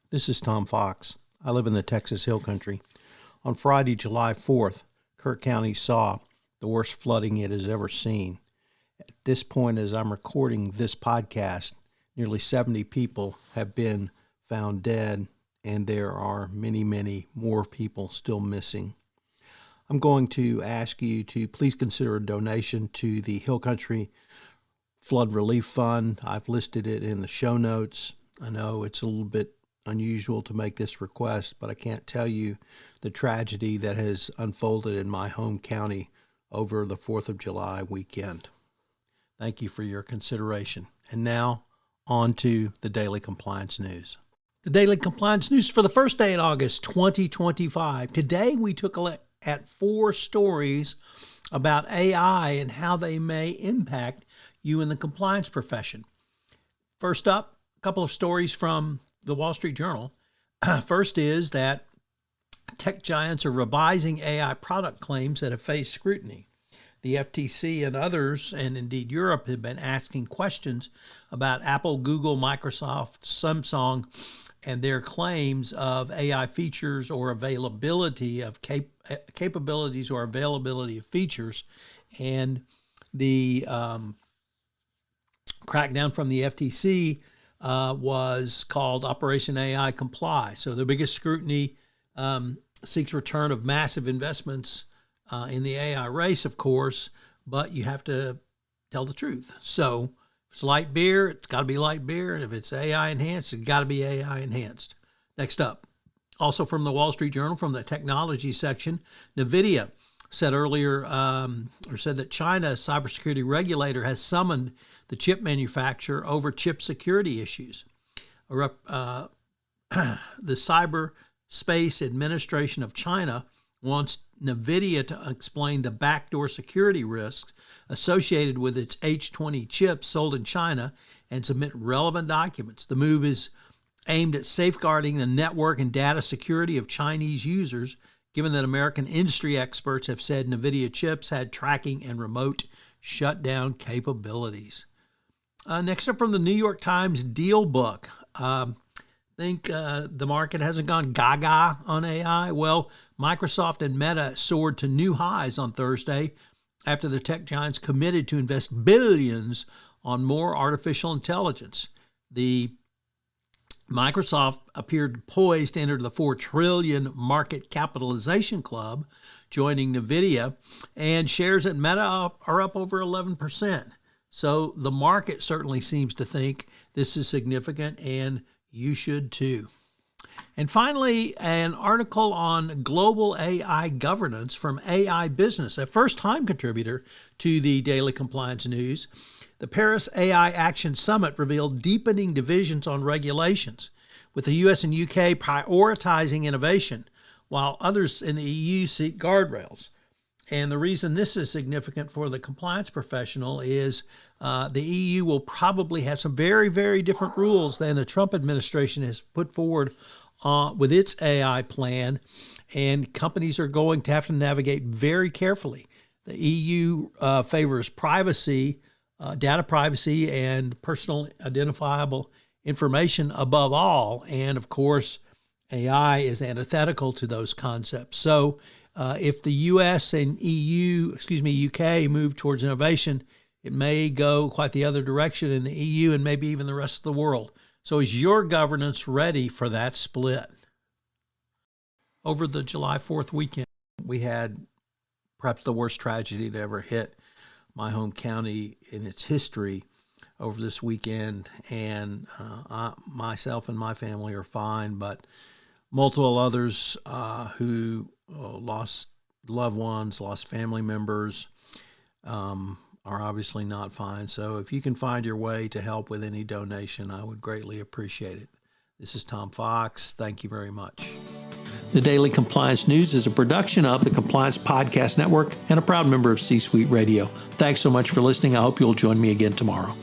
This is Tom Fox. I live in the Texas Hill Country. On Friday, July 4th, Kirk County saw the worst flooding it has ever seen. At this point, as I'm recording this podcast, nearly 70 people have been found dead, and there are many, many more people still missing. I'm going to ask you to please consider a donation to the Hill Country Flood Relief Fund. I've listed it in the show notes. I know it's a little bit unusual to make this request, but I can't tell you the tragedy that has unfolded in my home county over the 4th of July weekend. Thank you for your consideration. And now, on to the Daily Compliance News. The Daily Compliance News for the first day in August 2025. Today we took a look at 4 stories about AI and how they may impact you in the compliance profession. First up, a couple of stories from the Wall Street Journal. First is that tech giants are revising AI product claims that have faced scrutiny. The FTC and others, and indeed Europe, have been asking questions about Apple, Google, Microsoft, Samsung, and their claims of AI features or availability of capabilities or availability of features. And the crackdown from the FTC was called Operation AI Comply. So the biggest scrutiny seeks return of massive investments in the AI race, of course, but you have to tell the truth. So if it's light beer, it's got to be light beer. And if it's AI enhanced, it's got to be AI enhanced. Next up, also from the Wall Street Journal, from the technology section, Nvidia said that China's cybersecurity regulator has summoned the chip manufacturer over chip security issues. The Cyberspace Administration of China wants Nvidia to explain the backdoor security risks associated with its H20 chips sold in China and submit relevant documents. The move is aimed at safeguarding the network and data security of Chinese users, given that American industry experts have said Nvidia chips had tracking and remote shutdown capabilities. Next up from the New York Times Deal Book. I think the market hasn't gone gaga on AI. Well, Microsoft and Meta soared to new highs on Thursday after the tech giants committed to invest billions on more artificial intelligence. The Microsoft appeared poised to enter the $4 trillion market capitalization club, joining Nvidia, and shares at Meta are up over 11%. So the market certainly seems to think this is significant, and you should too. And finally, an article on global AI governance from AI Business, a first-time contributor to the Daily Compliance News. The Paris AI Action Summit revealed deepening divisions on regulations, with the U.S. and U.K. prioritizing innovation, while others in the EU seek guardrails. And the reason this is significant for the compliance professional is the EU will probably have some very, very different rules than the Trump administration has put forward with its AI plan, and companies are going to have to navigate very carefully. The EU favors privacy, data privacy, and personal identifiable information above all, and of course, AI is antithetical to those concepts. So if the U.S. and UK move towards innovation, it may go quite the other direction in the EU and maybe even the rest of the world. So is your governance ready for that split? Over the July 4th weekend, we had perhaps the worst tragedy to ever hit my home county in its history over this weekend. And myself and my family are fine, but multiple others who lost loved ones, lost family members, are obviously not fine. So if you can find your way to help with any donation, I would greatly appreciate it. This is Tom Fox. Thank you very much. The Daily Compliance News is a production of the Compliance Podcast Network and a proud member of C-Suite Radio. Thanks so much for listening. I hope you'll join me again tomorrow.